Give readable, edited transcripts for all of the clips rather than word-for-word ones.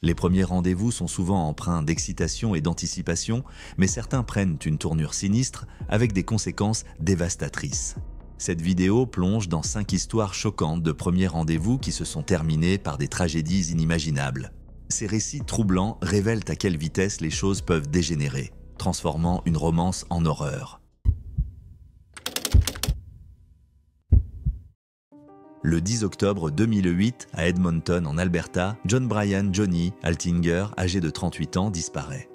Les premiers rendez-vous sont souvent empreints d'excitation et d'anticipation, mais certains prennent une tournure sinistre avec des conséquences dévastatrices. Cette vidéo plonge dans 5 histoires choquantes de premiers rendez-vous qui se sont terminées par des tragédies inimaginables. Ces récits troublants révèlent à quelle vitesse les choses peuvent dégénérer, transformant une romance en horreur. Le 10 octobre 2008, à Edmonton, en Alberta, John Brian Johnny Altinger, âgé de 38 ans, disparaît.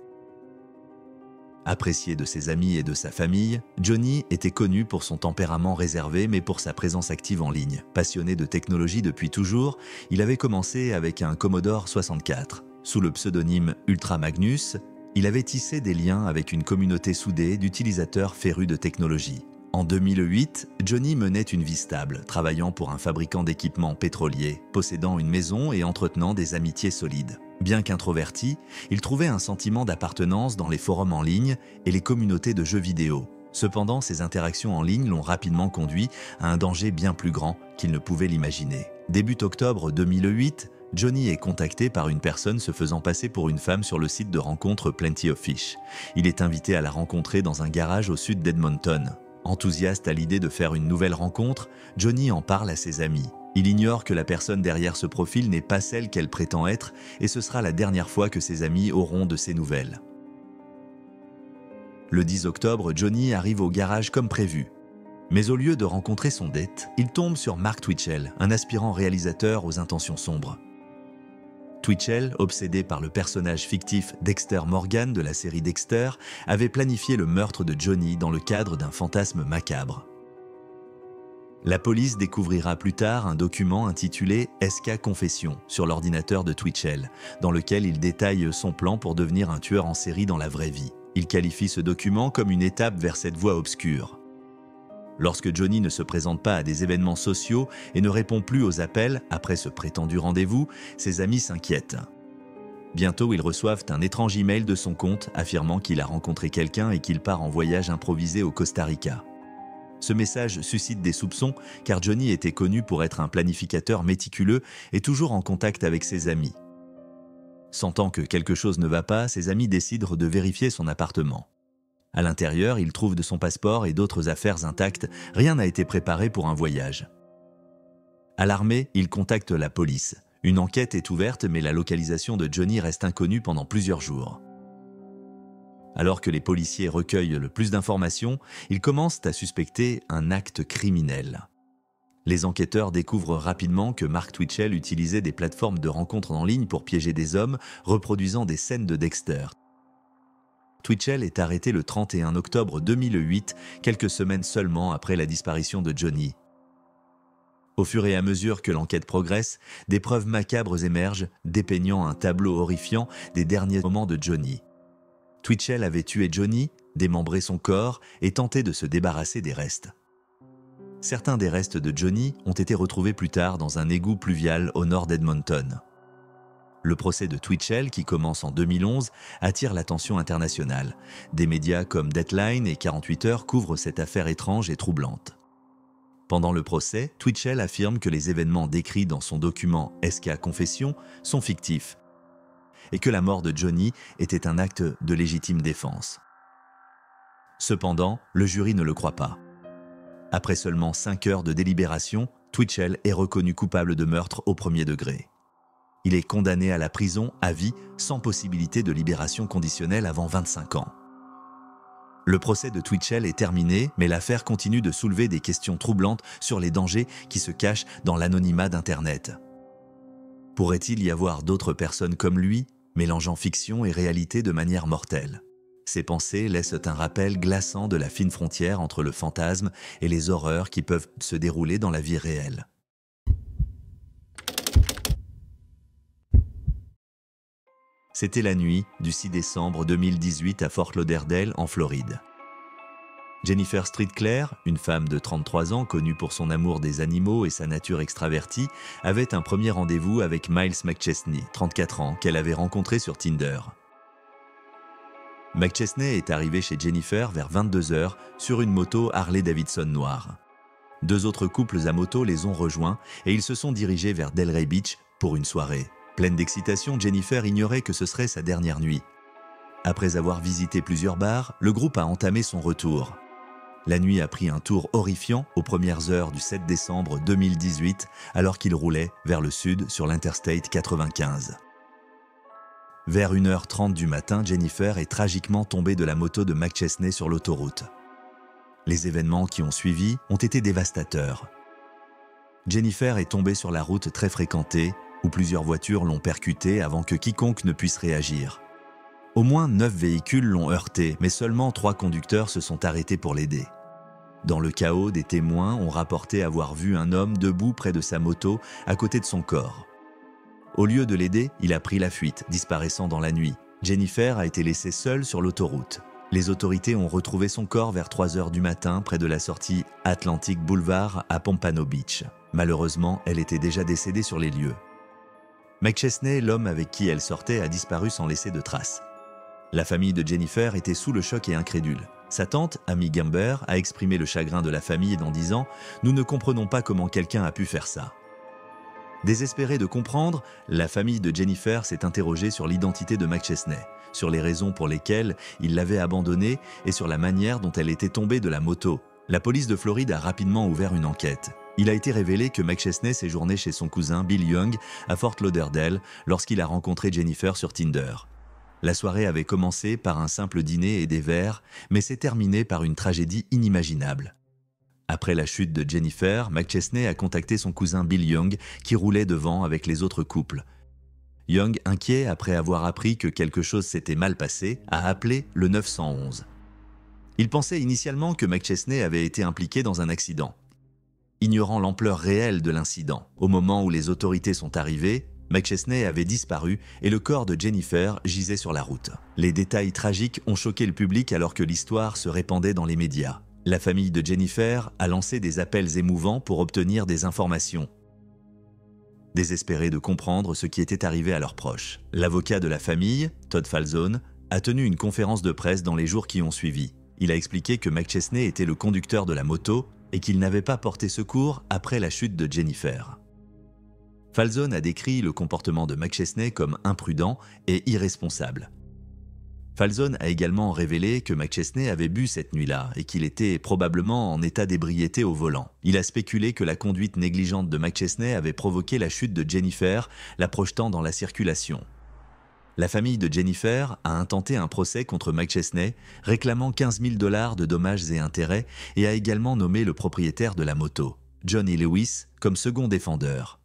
Apprécié de ses amis et de sa famille, Johnny était connu pour son tempérament réservé mais pour sa présence active en ligne. Passionné de technologie depuis toujours, il avait commencé avec un Commodore 64. Sous le pseudonyme Ultra Magnus, il avait tissé des liens avec une communauté soudée d'utilisateurs férus de technologie. En 2008, Johnny menait une vie stable, travaillant pour un fabricant d'équipements pétroliers, possédant une maison et entretenant des amitiés solides. Bien qu'introverti, il trouvait un sentiment d'appartenance dans les forums en ligne et les communautés de jeux vidéo. Cependant, ses interactions en ligne l'ont rapidement conduit à un danger bien plus grand qu'il ne pouvait l'imaginer. Début octobre 2008, Johnny est contacté par une personne se faisant passer pour une femme sur le site de rencontre Plenty of Fish. Il est invité à la rencontrer dans un garage au sud d'Edmonton. Enthousiaste à l'idée de faire une nouvelle rencontre, Johnny en parle à ses amis. Il ignore que la personne derrière ce profil n'est pas celle qu'elle prétend être et ce sera la dernière fois que ses amis auront de ses nouvelles. Le 10 octobre, Johnny arrive au garage comme prévu. Mais au lieu de rencontrer son date, il tombe sur Mark Twitchell, un aspirant réalisateur aux intentions sombres. Twitchell, obsédé par le personnage fictif Dexter Morgan de la série Dexter, avait planifié le meurtre de Johnny dans le cadre d'un fantasme macabre. La police découvrira plus tard un document intitulé « SK Confession » sur l'ordinateur de Twitchell, dans lequel il détaille son plan pour devenir un tueur en série dans la vraie vie. Il qualifie ce document comme une étape vers cette voie obscure. Lorsque Johnny ne se présente pas à des événements sociaux et ne répond plus aux appels après ce prétendu rendez-vous, ses amis s'inquiètent. Bientôt, ils reçoivent un étrange email de son compte affirmant qu'il a rencontré quelqu'un et qu'il part en voyage improvisé au Costa Rica. Ce message suscite des soupçons car Johnny était connu pour être un planificateur méticuleux et toujours en contact avec ses amis. Sentant que quelque chose ne va pas, ses amis décident de vérifier son appartement. À l'intérieur, ils trouvent de son passeport et d'autres affaires intactes, rien n'a été préparé pour un voyage. Alarmés, ils contactent la police. Une enquête est ouverte mais la localisation de Johnny reste inconnue pendant plusieurs jours. Alors que les policiers recueillent le plus d'informations, ils commencent à suspecter un acte criminel. Les enquêteurs découvrent rapidement que Mark Twitchell utilisait des plateformes de rencontres en ligne pour piéger des hommes, reproduisant des scènes de Dexter. Twitchell est arrêté le 31 octobre 2008, quelques semaines seulement après la disparition de Johnny. Au fur et à mesure que l'enquête progresse, des preuves macabres émergent, dépeignant un tableau horrifiant des derniers moments de Johnny. Twitchell avait tué Johnny, démembré son corps et tenté de se débarrasser des restes. Certains des restes de Johnny ont été retrouvés plus tard dans un égout pluvial au nord d'Edmonton. Le procès de Twitchell, qui commence en 2011, attire l'attention internationale. Des médias comme Deadline et 48 Heures couvrent cette affaire étrange et troublante. Pendant le procès, Twitchell affirme que les événements décrits dans son document SK Confession sont fictifs et que la mort de Johnny était un acte de légitime défense. Cependant, le jury ne le croit pas. Après seulement 5 heures de délibération, Twitchell est reconnu coupable de meurtre au premier degré. Il est condamné à la prison à vie sans possibilité de libération conditionnelle avant 25 ans. Le procès de Twitchell est terminé, mais l'affaire continue de soulever des questions troublantes sur les dangers qui se cachent dans l'anonymat d'Internet. Pourrait-il y avoir d'autres personnes comme lui, mélangeant fiction et réalité de manière mortelle? Ces pensées laissent un rappel glaçant de la fine frontière entre le fantasme et les horreurs qui peuvent se dérouler dans la vie réelle. C'était la nuit du 6 décembre 2018 à Fort Lauderdale, en Floride. Jennifer Streetclair, une femme de 33 ans connue pour son amour des animaux et sa nature extravertie, avait un premier rendez-vous avec Miles McChesney, 34 ans, qu'elle avait rencontré sur Tinder. McChesney est arrivé chez Jennifer vers 22 h sur une moto Harley-Davidson noire. 2 autres couples à moto les ont rejoints et ils se sont dirigés vers Delray Beach pour une soirée. Pleine d'excitation, Jennifer ignorait que ce serait sa dernière nuit. Après avoir visité plusieurs bars, le groupe a entamé son retour. La nuit a pris un tour horrifiant aux premières heures du 7 décembre 2018, alors qu'il roulait vers le sud sur l'Interstate 95. Vers 1h30 du matin, Jennifer est tragiquement tombée de la moto de McChesney sur l'autoroute. Les événements qui ont suivi ont été dévastateurs. Jennifer est tombée sur la route très fréquentée, où plusieurs voitures l'ont percutée avant que quiconque ne puisse réagir. Au moins 9 véhicules l'ont heurtée, mais seulement 3 conducteurs se sont arrêtés pour l'aider. Dans le chaos, des témoins ont rapporté avoir vu un homme debout près de sa moto, à côté de son corps. Au lieu de l'aider, il a pris la fuite, disparaissant dans la nuit. Jennifer a été laissée seule sur l'autoroute. Les autorités ont retrouvé son corps vers 3h du matin près de la sortie Atlantic Boulevard à Pompano Beach. Malheureusement, elle était déjà décédée sur les lieux. McChesney, l'homme avec qui elle sortait, a disparu sans laisser de traces. La famille de Jennifer était sous le choc et incrédule. Sa tante, Amy Gamber, a exprimé le chagrin de la famille en disant « Nous ne comprenons pas comment quelqu'un a pu faire ça ». Désespérée de comprendre, la famille de Jennifer s'est interrogée sur l'identité de McChesney, sur les raisons pour lesquelles il l'avait abandonnée et sur la manière dont elle était tombée de la moto. La police de Floride a rapidement ouvert une enquête. Il a été révélé que McChesney séjournait chez son cousin Bill Young à Fort Lauderdale lorsqu'il a rencontré Jennifer sur Tinder. La soirée avait commencé par un simple dîner et des verres, mais s'est terminée par une tragédie inimaginable. Après la chute de Jennifer, McChesney a contacté son cousin Bill Young, qui roulait devant avec les autres couples. Young, inquiet après avoir appris que quelque chose s'était mal passé, a appelé le 911. Il pensait initialement que McChesney avait été impliqué dans un accident. Ignorant l'ampleur réelle de l'incident, au moment où les autorités sont arrivées, McChesney avait disparu et le corps de Jennifer gisait sur la route. Les détails tragiques ont choqué le public alors que l'histoire se répandait dans les médias. La famille de Jennifer a lancé des appels émouvants pour obtenir des informations. Désespérés de comprendre ce qui était arrivé à leurs proches, l'avocat de la famille, Todd Falzone, a tenu une conférence de presse dans les jours qui ont suivi. Il a expliqué que McChesney était le conducteur de la moto et qu'il n'avait pas porté secours après la chute de Jennifer. Falzone a décrit le comportement de McChesney comme imprudent et irresponsable. Falzone a également révélé que McChesney avait bu cette nuit-là et qu'il était probablement en état d'ébriété au volant. Il a spéculé que la conduite négligente de McChesney avait provoqué la chute de Jennifer, la projetant dans la circulation. La famille de Jennifer a intenté un procès contre McChesney, réclamant 15 000 $ de dommages et intérêts et a également nommé le propriétaire de la moto, Johnny Lewis, comme second défendeur.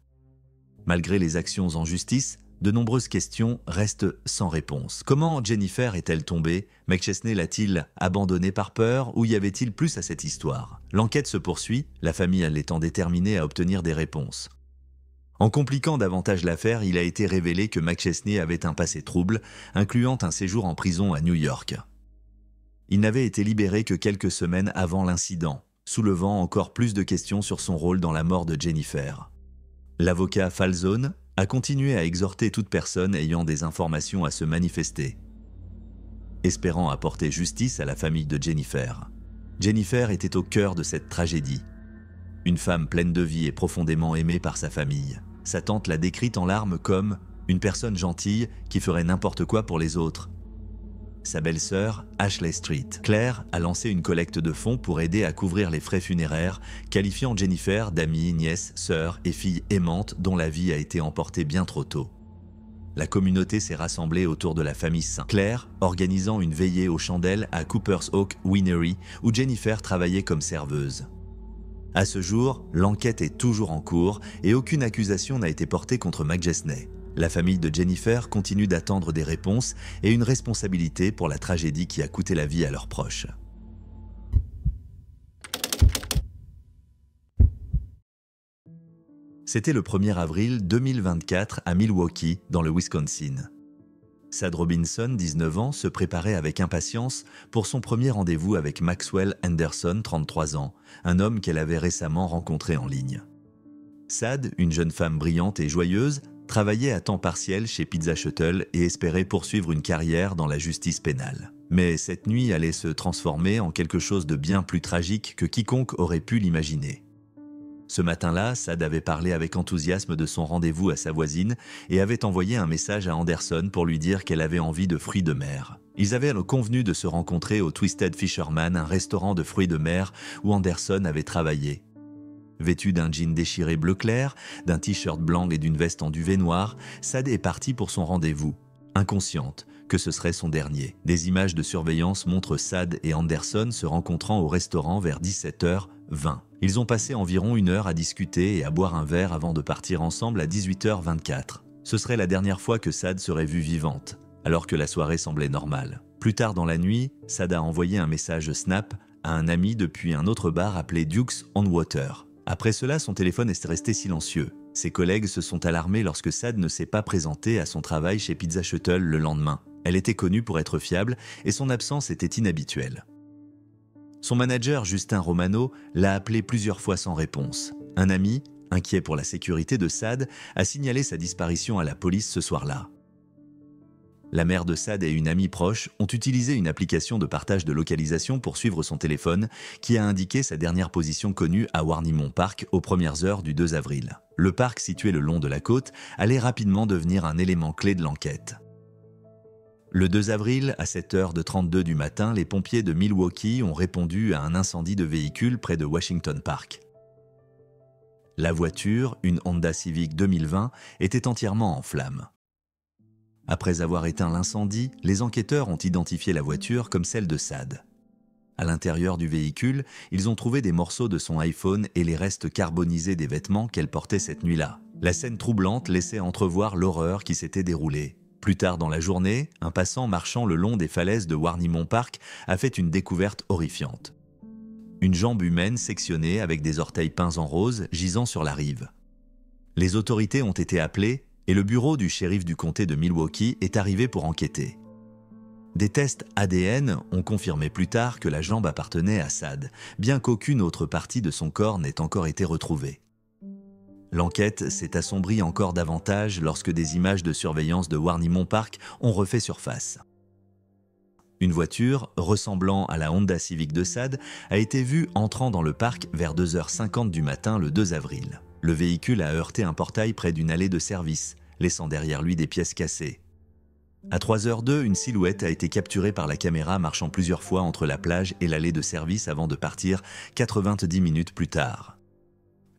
Malgré les actions en justice, de nombreuses questions restent sans réponse. Comment Jennifer est-elle tombée? McChesney l'a-t-il abandonnée par peur ou y avait-il plus à cette histoire? L'enquête se poursuit, la famille étant déterminée à obtenir des réponses. En compliquant davantage l'affaire, il a été révélé que McChesney avait un passé trouble, incluant un séjour en prison à New York. Il n'avait été libéré que quelques semaines avant l'incident, soulevant encore plus de questions sur son rôle dans la mort de Jennifer. L'avocat Falzone a continué à exhorter toute personne ayant des informations à se manifester, espérant apporter justice à la famille de Jennifer. Jennifer était au cœur de cette tragédie. Une femme pleine de vie et profondément aimée par sa famille. Sa tante l'a décrite en larmes comme une personne gentille qui ferait n'importe quoi pour les autres. Sa belle-sœur, Ashley Street, Claire, a lancé une collecte de fonds pour aider à couvrir les frais funéraires, qualifiant Jennifer d'amie, nièce, sœur et fille aimante dont la vie a été emportée bien trop tôt. La communauté s'est rassemblée autour de la famille St. Claire, organisant une veillée aux chandelles à Cooper's Hawk Winery où Jennifer travaillait comme serveuse. À ce jour, l'enquête est toujours en cours et aucune accusation n'a été portée contre McChesney. La famille de Jennifer continue d'attendre des réponses et une responsabilité pour la tragédie qui a coûté la vie à leurs proches. C'était le 1er avril 2024 à Milwaukee, dans le Wisconsin. Sad Robinson, 19 ans, se préparait avec impatience pour son premier rendez-vous avec Maxwell Anderson, 33 ans, un homme qu'elle avait récemment rencontré en ligne. Sad, une jeune femme brillante et joyeuse, travaillait à temps partiel chez Pizza Shuttle et espérait poursuivre une carrière dans la justice pénale. Mais cette nuit allait se transformer en quelque chose de bien plus tragique que quiconque aurait pu l'imaginer. Ce matin-là, Saad avait parlé avec enthousiasme de son rendez-vous à sa voisine et avait envoyé un message à Anderson pour lui dire qu'elle avait envie de fruits de mer. Ils avaient convenu de se rencontrer au Twisted Fisherman, un restaurant de fruits de mer où Anderson avait travaillé. Vêtu d'un jean déchiré bleu clair, d'un t-shirt blanc et d'une veste en duvet noir, Saad est parti pour son rendez-vous, inconsciente que ce serait son dernier. Des images de surveillance montrent Saad et Anderson se rencontrant au restaurant vers 17h20. Ils ont passé environ 1 heure à discuter et à boire un verre avant de partir ensemble à 18h24. Ce serait la dernière fois que Saad serait vue vivante, alors que la soirée semblait normale. Plus tard dans la nuit, Saad a envoyé un message Snap à un ami depuis un autre bar appelé Duke's on Water. Après cela, son téléphone est resté silencieux. Ses collègues se sont alarmés lorsque Saad ne s'est pas présenté à son travail chez Pizza Shuttle le lendemain. Elle était connue pour être fiable et son absence était inhabituelle. Son manager, Justin Romano, l'a appelé plusieurs fois sans réponse. Un ami, inquiet pour la sécurité de Saad, a signalé sa disparition à la police ce soir-là. La mère de Saad et une amie proche ont utilisé une application de partage de localisation pour suivre son téléphone qui a indiqué sa dernière position connue à Warnimont Park aux premières heures du 2 avril. Le parc situé le long de la côte allait rapidement devenir un élément clé de l'enquête. Le 2 avril, à 7h32 du matin, les pompiers de Milwaukee ont répondu à un incendie de véhicule près de Washington Park. La voiture, une Honda Civic 2020, était entièrement en flammes. Après avoir éteint l'incendie, les enquêteurs ont identifié la voiture comme celle de Saad. À l'intérieur du véhicule, ils ont trouvé des morceaux de son iPhone et les restes carbonisés des vêtements qu'elle portait cette nuit-là. La scène troublante laissait entrevoir l'horreur qui s'était déroulée. Plus tard dans la journée, un passant marchant le long des falaises de Warnimont Park a fait une découverte horrifiante. Une jambe humaine sectionnée avec des orteils peints en rose gisant sur la rive. Les autorités ont été appelées et le bureau du shérif du comté de Milwaukee est arrivé pour enquêter. Des tests ADN ont confirmé plus tard que la jambe appartenait à Saad, bien qu'aucune autre partie de son corps n'ait encore été retrouvée. L'enquête s'est assombrie encore davantage lorsque des images de surveillance de Warnimont Park ont refait surface. Une voiture, ressemblant à la Honda Civic de Saad, a été vue entrant dans le parc vers 2h50 du matin le 2 avril. Le véhicule a heurté un portail près d'une allée de service, laissant derrière lui des pièces cassées. À 3h02, une silhouette a été capturée par la caméra marchant plusieurs fois entre la plage et l'allée de service avant de partir 90 minutes plus tard.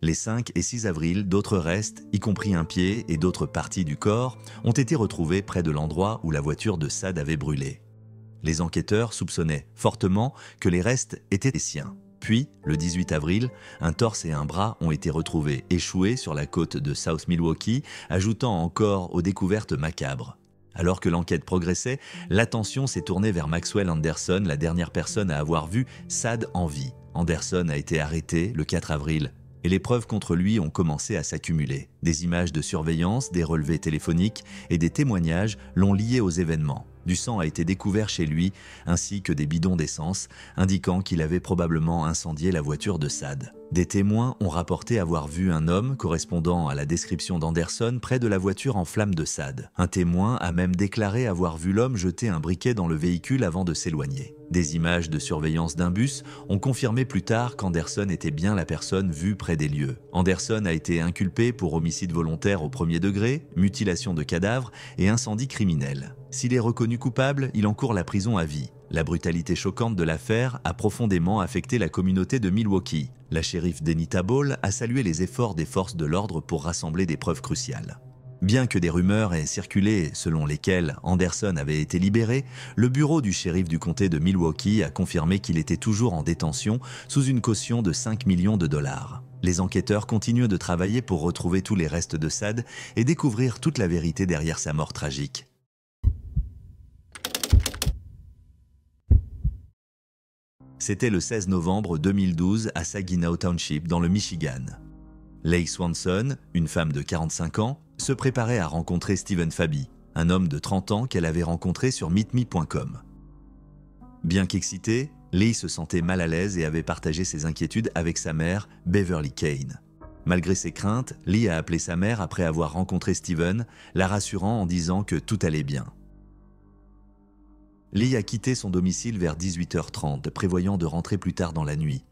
Les 5 et 6 avril, d'autres restes, y compris un pied et d'autres parties du corps, ont été retrouvés près de l'endroit où la voiture de Saad avait brûlé. Les enquêteurs soupçonnaient fortement que les restes étaient les siens. Puis, le 18 avril, un torse et un bras ont été retrouvés échoués sur la côte de South Milwaukee, ajoutant encore aux découvertes macabres. Alors que l'enquête progressait, l'attention s'est tournée vers Maxwell Anderson, la dernière personne à avoir vu Saad en vie. Anderson a été arrêté le 4 avril. Et les preuves contre lui ont commencé à s'accumuler. Des images de surveillance, des relevés téléphoniques et des témoignages l'ont lié aux événements. Du sang a été découvert chez lui, ainsi que des bidons d'essence, indiquant qu'il avait probablement incendié la voiture de Saad. Des témoins ont rapporté avoir vu un homme correspondant à la description d'Anderson près de la voiture en flammes de Saad. Un témoin a même déclaré avoir vu l'homme jeter un briquet dans le véhicule avant de s'éloigner. Des images de surveillance d'un bus ont confirmé plus tard qu'Anderson était bien la personne vue près des lieux. Anderson a été inculpé pour homicide volontaire au premier degré, mutilation de cadavres et incendie criminel. S'il est reconnu coupable, il encourt la prison à vie. La brutalité choquante de l'affaire a profondément affecté la communauté de Milwaukee. La shérif Denita Ball a salué les efforts des forces de l'ordre pour rassembler des preuves cruciales. Bien que des rumeurs aient circulé selon lesquelles Anderson avait été libéré, le bureau du shérif du comté de Milwaukee a confirmé qu'il était toujours en détention sous une caution de 5 millions de dollars. Les enquêteurs continuent de travailler pour retrouver tous les restes de Saad et découvrir toute la vérité derrière sa mort tragique. C'était le 16 novembre 2012 à Saginaw Township, dans le Michigan. Leigh Swanson, une femme de 45 ans, se préparait à rencontrer Stephen Fabi, un homme de 30 ans qu'elle avait rencontré sur meetme.com. Bien qu'excitée, Leigh se sentait mal à l'aise et avait partagé ses inquiétudes avec sa mère, Beverly Kane. Malgré ses craintes, Leigh a appelé sa mère après avoir rencontré Stephen, la rassurant en disant que tout allait bien. Leigh a quitté son domicile vers 18h30, prévoyant de rentrer plus tard dans la nuit.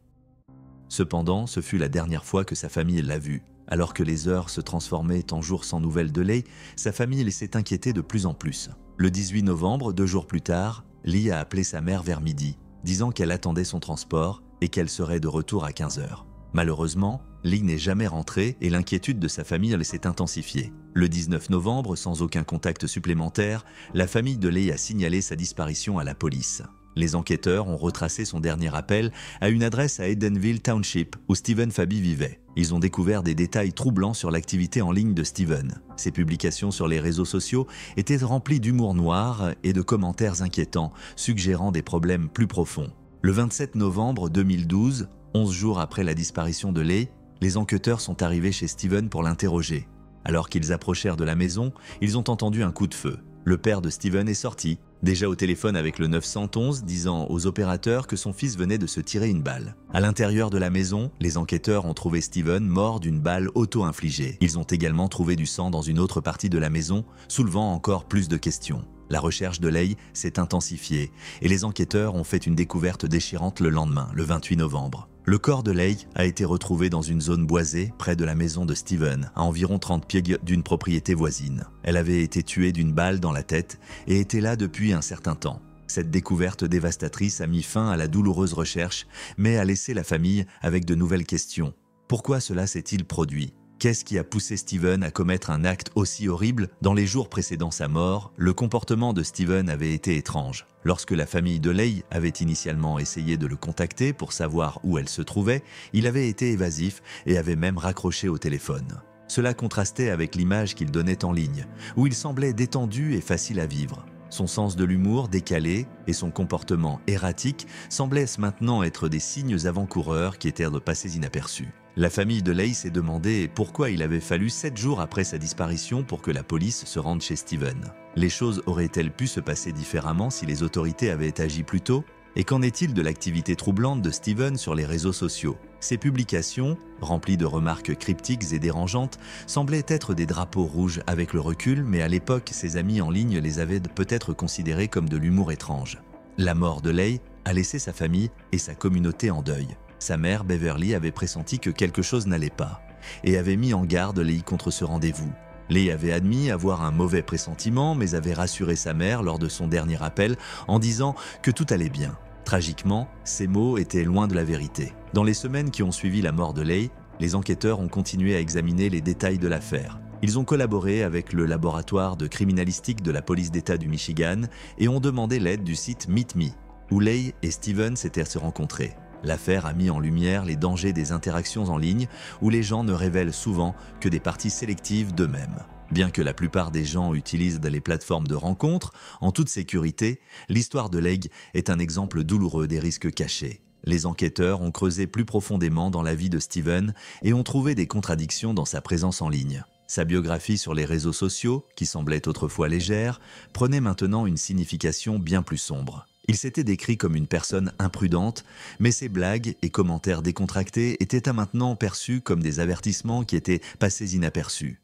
Cependant, ce fut la dernière fois que sa famille l'a vu. Alors que les heures se transformaient en jours sans nouvelles de Leigh, sa famille s'est inquiétée de plus en plus. Le 18 novembre, 2 jours plus tard, Leigh a appelé sa mère vers midi, disant qu'elle attendait son transport et qu'elle serait de retour à 15 heures. Malheureusement, Leigh n'est jamais rentrée et l'inquiétude de sa famille s'est intensifiée. Le 19 novembre, sans aucun contact supplémentaire, la famille de Leigh a signalé sa disparition à la police. Les enquêteurs ont retracé son dernier appel à une adresse à Edenville Township où Stephen Faby vivait. Ils ont découvert des détails troublants sur l'activité en ligne de Stephen. Ses publications sur les réseaux sociaux étaient remplies d'humour noir et de commentaires inquiétants, suggérant des problèmes plus profonds. Le 27 novembre 2012, 11 jours après la disparition de Leigh, les enquêteurs sont arrivés chez Stephen pour l'interroger. Alors qu'ils approchèrent de la maison, ils ont entendu un coup de feu. Le père de Stephen est sorti, déjà au téléphone avec le 911, disant aux opérateurs que son fils venait de se tirer une balle. À l'intérieur de la maison, les enquêteurs ont trouvé Stephen mort d'une balle auto-infligée. Ils ont également trouvé du sang dans une autre partie de la maison, soulevant encore plus de questions. La recherche de Leigh s'est intensifiée et les enquêteurs ont fait une découverte déchirante le lendemain, le 28 novembre. Le corps de Leigh a été retrouvé dans une zone boisée près de la maison de Stephen, à environ 30 pieds d'une propriété voisine. Elle avait été tuée d'une balle dans la tête et était là depuis un certain temps. Cette découverte dévastatrice a mis fin à la douloureuse recherche, mais a laissé la famille avec de nouvelles questions. Pourquoi cela s'est-il produit ? Qu'est-ce qui a poussé Stephen à commettre un acte aussi horrible ? Dans les jours précédant sa mort, le comportement de Stephen avait été étrange. Lorsque la famille de Leigh avait initialement essayé de le contacter pour savoir où elle se trouvait, il avait été évasif et avait même raccroché au téléphone. Cela contrastait avec l'image qu'il donnait en ligne, où il semblait détendu et facile à vivre. Son sens de l'humour décalé et son comportement erratique semblaient maintenant être des signes avant-coureurs qui étaient de passer inaperçus. La famille de Leigh s'est demandé pourquoi il avait fallu 7 jours après sa disparition pour que la police se rende chez Stephen. Les choses auraient-elles pu se passer différemment si les autorités avaient agi plus tôt ? Et qu'en est-il de l'activité troublante de Stephen sur les réseaux sociaux ? Ses publications, remplies de remarques cryptiques et dérangeantes, semblaient être des drapeaux rouges avec le recul, mais à l'époque, ses amis en ligne les avaient peut-être considérés comme de l'humour étrange. La mort de Leigh a laissé sa famille et sa communauté en deuil. Sa mère, Beverly, avait pressenti que quelque chose n'allait pas et avait mis en garde Leigh contre ce rendez-vous. Leigh avait admis avoir un mauvais pressentiment, mais avait rassuré sa mère lors de son dernier appel en disant que tout allait bien. Tragiquement, ces mots étaient loin de la vérité. Dans les semaines qui ont suivi la mort de Leigh, les enquêteurs ont continué à examiner les détails de l'affaire. Ils ont collaboré avec le laboratoire de criminalistique de la police d'État du Michigan et ont demandé l'aide du site Meet Me, où Leigh et Stephen s'étaient rencontrés. L'affaire a mis en lumière les dangers des interactions en ligne où les gens ne révèlent souvent que des parties sélectives d'eux-mêmes. Bien que la plupart des gens utilisent les plateformes de rencontres en toute sécurité, l'histoire de Leigh est un exemple douloureux des risques cachés. Les enquêteurs ont creusé plus profondément dans la vie de Stephen et ont trouvé des contradictions dans sa présence en ligne. Sa biographie sur les réseaux sociaux, qui semblait autrefois légère, prenait maintenant une signification bien plus sombre. Il s'était décrit comme une personne imprudente, mais ses blagues et commentaires décontractés étaient à maintenant perçus comme des avertissements qui étaient passés inaperçus.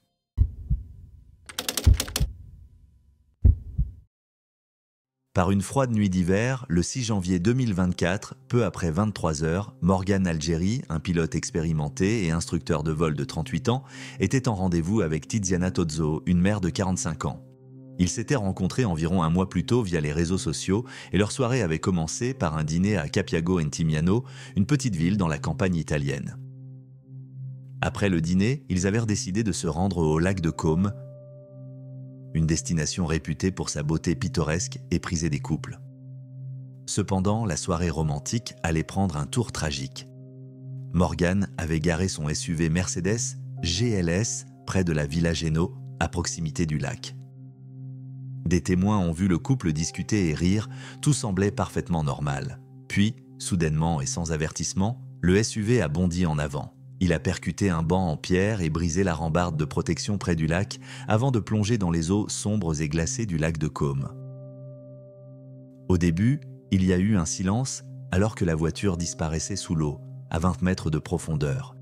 Par une froide nuit d'hiver, le 6 janvier 2024, peu après 23 heures, Morgan Algeri, un pilote expérimenté et instructeur de vol de 38 ans, était en rendez-vous avec Tiziana Tozzo, une mère de 45 ans. Ils s'étaient rencontrés environ un mois plus tôt via les réseaux sociaux et leur soirée avait commencé par un dîner à Capiago Intimiano, une petite ville dans la campagne italienne. Après le dîner, ils avaient décidé de se rendre au lac de Como, une destination réputée pour sa beauté pittoresque et prisée des couples. Cependant, la soirée romantique allait prendre un tour tragique. Morgan avait garé son SUV Mercedes GLS près de la Villa Geno, à proximité du lac. Des témoins ont vu le couple discuter et rire, tout semblait parfaitement normal. Puis, soudainement et sans avertissement, le SUV a bondi en avant. Il a percuté un banc en pierre et brisé la rambarde de protection près du lac avant de plonger dans les eaux sombres et glacées du lac de Como. Au début, il y a eu un silence alors que la voiture disparaissait sous l'eau, à 20 mètres de profondeur.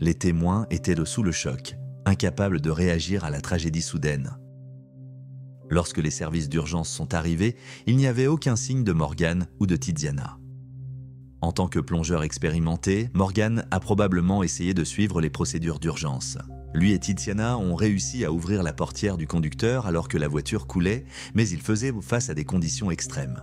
Les témoins étaient sous le choc, incapables de réagir à la tragédie soudaine. Lorsque les services d'urgence sont arrivés, il n'y avait aucun signe de Morgan ou de Tiziana. En tant que plongeur expérimenté, Morgan a probablement essayé de suivre les procédures d'urgence. Lui et Tiziana ont réussi à ouvrir la portière du conducteur alors que la voiture coulait, mais ils faisaient face à des conditions extrêmes.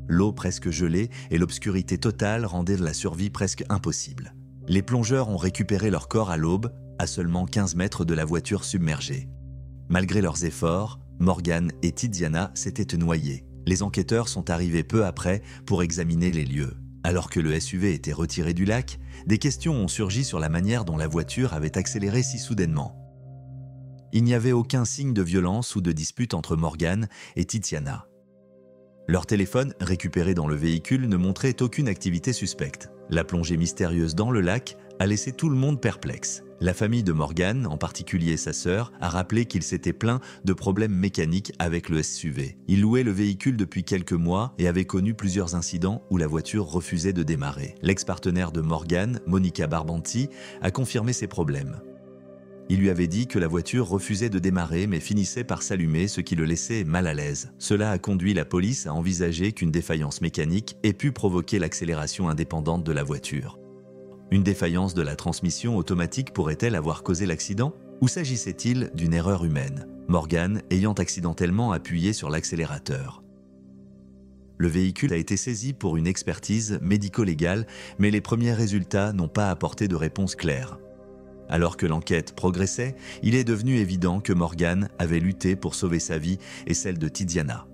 L'eau presque gelée et l'obscurité totale rendaient la survie presque impossible. Les plongeurs ont récupéré leur corps à l'aube, à seulement 15 mètres de la voiture submergée. Malgré leurs efforts, Morgan et Tiziana s'étaient noyés. Les enquêteurs sont arrivés peu après pour examiner les lieux. Alors que le SUV était retiré du lac, des questions ont surgi sur la manière dont la voiture avait accéléré si soudainement. Il n'y avait aucun signe de violence ou de dispute entre Morgan et Tiziana. Leur téléphone, récupéré dans le véhicule, ne montrait aucune activité suspecte. La plongée mystérieuse dans le lac a laissé tout le monde perplexe. La famille de Morgan, en particulier sa sœur, a rappelé qu'il s'était plaint de problèmes mécaniques avec le SUV. Il louait le véhicule depuis quelques mois et avait connu plusieurs incidents où la voiture refusait de démarrer. L'ex-partenaire de Morgan, Monica Barbanti, a confirmé ces problèmes. Il lui avait dit que la voiture refusait de démarrer mais finissait par s'allumer, ce qui le laissait mal à l'aise. Cela a conduit la police à envisager qu'une défaillance mécanique ait pu provoquer l'accélération indépendante de la voiture. Une défaillance de la transmission automatique pourrait-elle avoir causé l'accident? Ou s'agissait-il d'une erreur humaine, Morgan ayant accidentellement appuyé sur l'accélérateur? Le véhicule a été saisi pour une expertise médico-légale, mais les premiers résultats n'ont pas apporté de réponse claire. Alors que l'enquête progressait, il est devenu évident que Morgan avait lutté pour sauver sa vie et celle de Tiziana.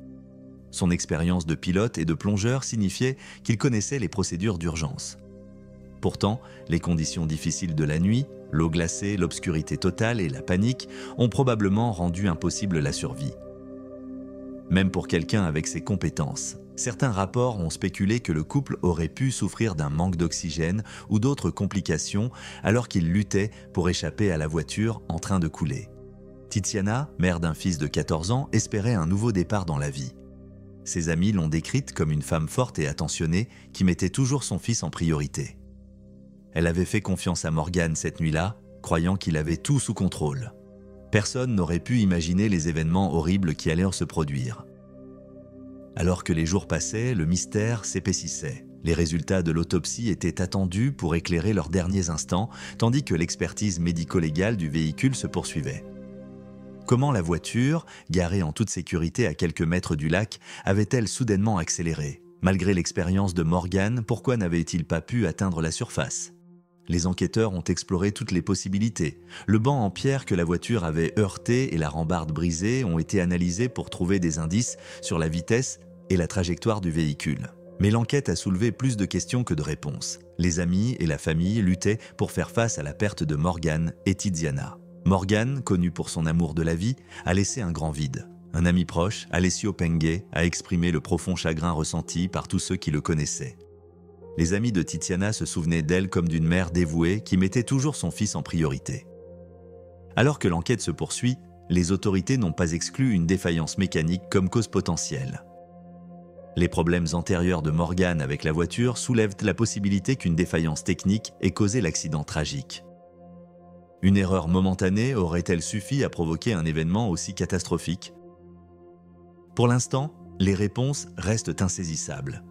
Son expérience de pilote et de plongeur signifiait qu'il connaissait les procédures d'urgence. Pourtant, les conditions difficiles de la nuit, l'eau glacée, l'obscurité totale et la panique ont probablement rendu impossible la survie. Même pour quelqu'un avec ses compétences, certains rapports ont spéculé que le couple aurait pu souffrir d'un manque d'oxygène ou d'autres complications alors qu'ils luttaient pour échapper à la voiture en train de couler. Tiziana, mère d'un fils de 14 ans, espérait un nouveau départ dans la vie. Ses amis l'ont décrite comme une femme forte et attentionnée qui mettait toujours son fils en priorité. Elle avait fait confiance à Morgan cette nuit-là, croyant qu'il avait tout sous contrôle. Personne n'aurait pu imaginer les événements horribles qui allaient se produire. Alors que les jours passaient, le mystère s'épaississait. Les résultats de l'autopsie étaient attendus pour éclairer leurs derniers instants, tandis que l'expertise médico-légale du véhicule se poursuivait. Comment la voiture, garée en toute sécurité à quelques mètres du lac, avait-elle soudainement accéléré? Malgré l'expérience de Morgan, pourquoi n'avait-il pas pu atteindre la surface? Les enquêteurs ont exploré toutes les possibilités. Le banc en pierre que la voiture avait heurté et la rambarde brisée ont été analysés pour trouver des indices sur la vitesse et la trajectoire du véhicule. Mais l'enquête a soulevé plus de questions que de réponses. Les amis et la famille luttaient pour faire face à la perte de Morgan et Tiziana. Morgan, connu pour son amour de la vie, a laissé un grand vide. Un ami proche, Alessio Pengue, a exprimé le profond chagrin ressenti par tous ceux qui le connaissaient. Les amis de Tiziana se souvenaient d'elle comme d'une mère dévouée qui mettait toujours son fils en priorité. Alors que l'enquête se poursuit, les autorités n'ont pas exclu une défaillance mécanique comme cause potentielle. Les problèmes antérieurs de Morgan avec la voiture soulèvent la possibilité qu'une défaillance technique ait causé l'accident tragique. Une erreur momentanée aurait-elle suffi à provoquer un événement aussi catastrophique? Pour l'instant, les réponses restent insaisissables.